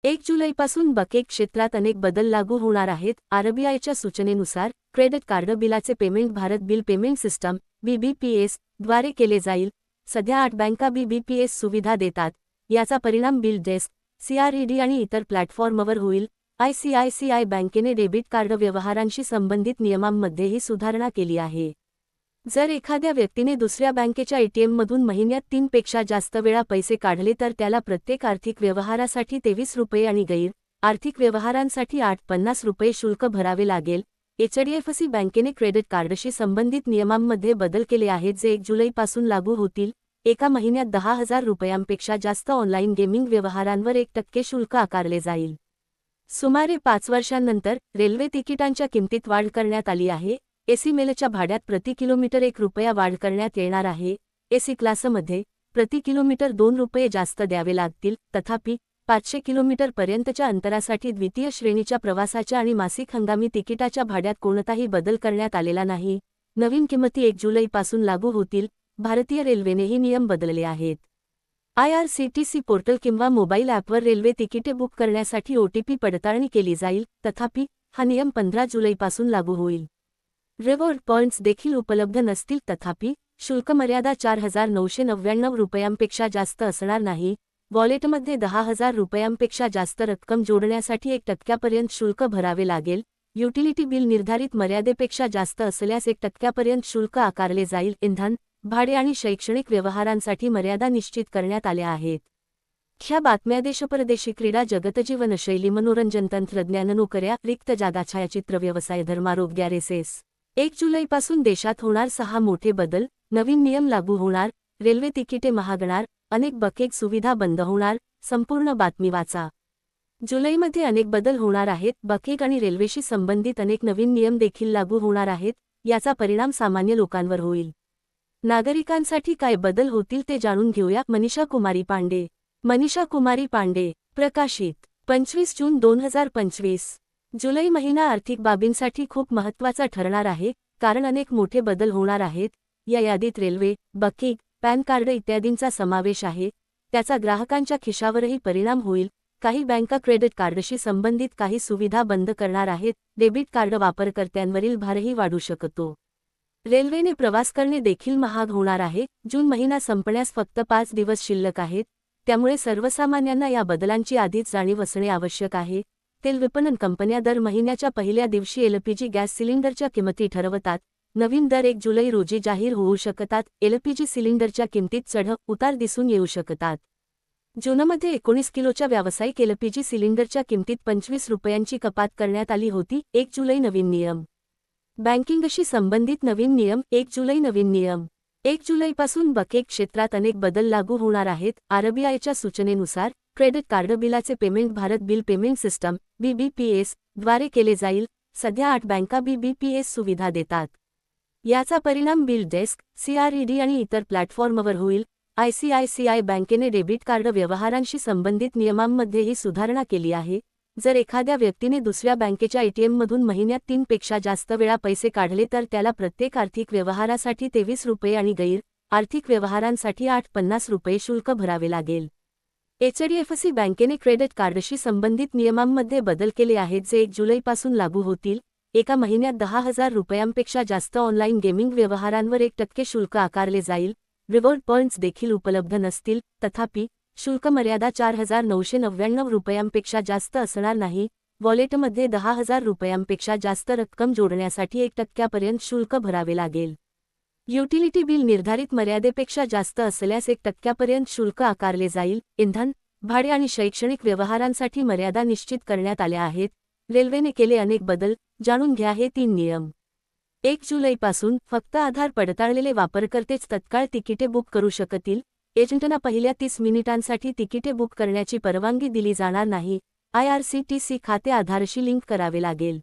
1 जुलैपासून बकेट क्षेत्रात अनेक बदल लागू होणार आहेत. आरबीआयच्या सूचनेनुसार क्रेडिट कार्ड बिलाचे payment Bharat bill payment system (BBPS) द्वारे केले जाईल. सध्या 8 बँका BBPS सुविधा देतात. याचा परिणाम बिल डेस्क, CRED आणि इतर प्लॅटफॉर्मवर होईल. ICICI बँकेने डेबिट कार्ड व्यवहारांशी संबंधित नियमांमध्येही सुधारणा केली आहे. जर एखाद्या व्यक्तीने दुसऱ्या बँकेच्या ATMमधून महिन्यात 3 पेक्षा जास्त वेळा पैसे काढले तर त्याला प्रत्येक आर्थिक व्यवहारासाठी ₹23 आणि गैर-आर्थिक व्यवहारांसाठी ₹8.50 शुल्क भरावे लागेल. HDFC बँकेने क्रेडिट कार्डशी संबंधित नियमांमध्ये बदल केले आहेत जे 1 जुलैपासून लागू होतील. एका महिन्यात ₹10,000पेक्षा जास्त ऑनलाईन गेमिंग व्यवहारांवर 1% शुल्क आकारले जाईल. सुमारे 5 वर्षांनंतर रेल्वे तिकिटांच्या किमतीत वाढ करण्यात आली आहे. AC मेलच्या भाड्यात प्रति किलोमीटर ₹1 वाढ करण्यात येणार आहे. AC क्लासमध्ये प्रति किलोमीटर ₹2 जास्त द्यावे लागतील. तथापि 500 किलोमीटरपर्यंतच्या अंतरासाठी द्वितीय श्रेणीच्या प्रवासाच्या आणि मासिक हंगामी तिकिटाच्या भाड्यात कोणताही बदल करण्यात आलेला नाही. नवीन किंमती 1 जुलैपासून लागू होतील. भारतीय रेल्वेनेही नियम बदलले आहेत. IRCTC पोर्टल किंवा मोबाईल ॲपवर रेल्वे तिकिटे बुक करण्यासाठी OTP पडताळणी केली जाईल. तथापि हा नियम 15 जुलैपासून लागू होईल. रिवॉर्ड पॉइंट्स देखील उपलब्ध नसतील. तथापि शुल्क मर्यादा ₹4,999पेक्षा जास्त असणार नाही. वॉलेटमध्ये ₹10,000पेक्षा जास्त रक्कम जोडण्यासाठी 1% शुल्क भरावे लागेल. युटिलिटी बिल निर्धारित मर्यादेपेक्षा जास्त असल्यास 1% शुल्क आकारले जाईल. इंधन, भाडे आणि शैक्षणिक व्यवहारांसाठी मर्यादा निश्चित करण्यात आल्या आहेत. ह्या बातम्या देशपरदेशी क्रीडा जगत जीवनशैली मनोरंजन तंत्रज्ञान नोकऱ्या रिक्त जागा छायाचित्र व्यवसाय धर्मारोग्य RSS 1 जुलैपासून देशात होणार 6 मोठे बदल. नवीन नियम लागू होणार. रेल्वे तिकिटे महागणार. अनेक बकेट सुविधा बंद होणार. संपूर्ण बातमी वाचा. जुलैमध्ये अनेक बदल होणार आहेत. बकेट आणि रेल्वेशी संबंधित अनेक नवीन नियम देखील लागू होणार आहेत. याचा परिणाम सामान्य लोकांवर होईल. नागरिकांसाठी काय बदल होतील ते जाणून घेऊया. मनीषा कुमारी पांडे प्रकाशित 25 जून 2025. जुलै महिना आर्थिक बाबींसाठी खूप महत्त्वाचा ठरणार आहे कारण अनेक मोठे बदल होणार आहेत. या यादीत रेल्वे, बकेट, पॅन कार्ड इत्यादींचा समावेश आहे. त्याचा ग्राहकांच्या खिशावरही परिणाम होईल. काही बँका क्रेडिट कार्डशी संबंधित काही सुविधा बंद करणार आहेत. डेबिट कार्ड वापरकर्त्यांवरील भारही वाढू शकतो. रेल्वेने प्रवास करणे देखील महाग होणार आहे. जून महिना संपण्यास फक्त 5 दिवस शिल्लक आहेत. त्यामुळे सर्वसामान्यांना या बदलांची आधीच जाणीव असणे आवश्यक आहे. तेल विपणन कंपन्या दर महिन्याच्या पहिल्या दिवशी LPG गॅस सिलिंडरच्या किंमती ठरवतात. नवीन दर 1 जुलै रोजी जाहीर होऊ शकतात. LPG सिलिंडरच्या किंमतीत चढ-उतार दिसून येऊ शकतात. जूनमध्ये 19 किलोच्या व्यावसायिक LPG सिलिंडरच्या किंमतीत ₹25ची कपात करण्यात आली होती. 1 जुलै नवीन नियम. बँकिंगशी संबंधित नवीन नियम. 1 जुलै नवीन नियम. 1 जुलैपासून बकेट क्षेत्रात अनेक बदल लागू होणार आहेत. आरबीआयच्या सूचनेनुसार क्रेडिट कार्ड बिलाचे payment Bharat bill payment system BBPS द्वारे केले जाईल. सध्या 8 बँका BBPS सुविधा देतात. याचा परिणाम बिल डेस्क, CRED आणि इतर प्लॅटफॉर्मवर होईल. ICICI बँकेने डेबिट कार्ड व्यवहारांशी संबंधित नियमांमध्येही सुधारणा केली आहे. जर एखाद्या व्यक्तीने दुसऱ्या बँकेच्या ATMमधून महिन्यात 3 पेक्षा जास्त वेळा पैसे काढले तर त्याला प्रत्येक आर्थिक व्यवहारासाठी ₹23 आणि गैर-आर्थिक व्यवहारांसाठी ₹8.50 शुल्क भरावे लागेल. HDFC बँकेने क्रेडिट कार्डशी संबंधित नियमांमध्ये बदल केले आहेत जे 1 जुलैपासून लागू होतील. एका महिन्यात ₹10,000पेक्षा जास्त ऑनलाईन गेमिंग व्यवहारांवर 1% शुल्क आकारले जाईल. रिवॉर्ड पॉइंट्स देखील उपलब्ध नसतील. तथापि शुल्क मर्यादा ₹4,999पेक्षा जास्त असणार नाही. वॉलेटमध्ये ₹10,000पेक्षा जास्त रक्कम जोडण्यासाठी 1% शुल्क भरावे लागेल. युटिलिटी बिल निर्धारित मर्यादेपेक्षा जास्त असल्यास 1% शुल्क आकारले जाईल. इंधन, भाडे आणि शैक्षणिक व्यवहारांसाठी मर्यादा निश्चित करण्यात आल्या आहेत. रेल्वेने केले अनेक बदल. जाणून घ्या हे 3 नियम. 1 जुलैपासून फक्त आधार पडताळलेले वापरकर्तेच तत्काळ तिकिटे बुक करू शकतील. एजंटना पहिल्या 30 मिनिटांसाठी तिकिटे बुक करण्याची परवानगी दिली जाणार नाही. IRCTC खाते आधारशी लिंक करावे लागेल.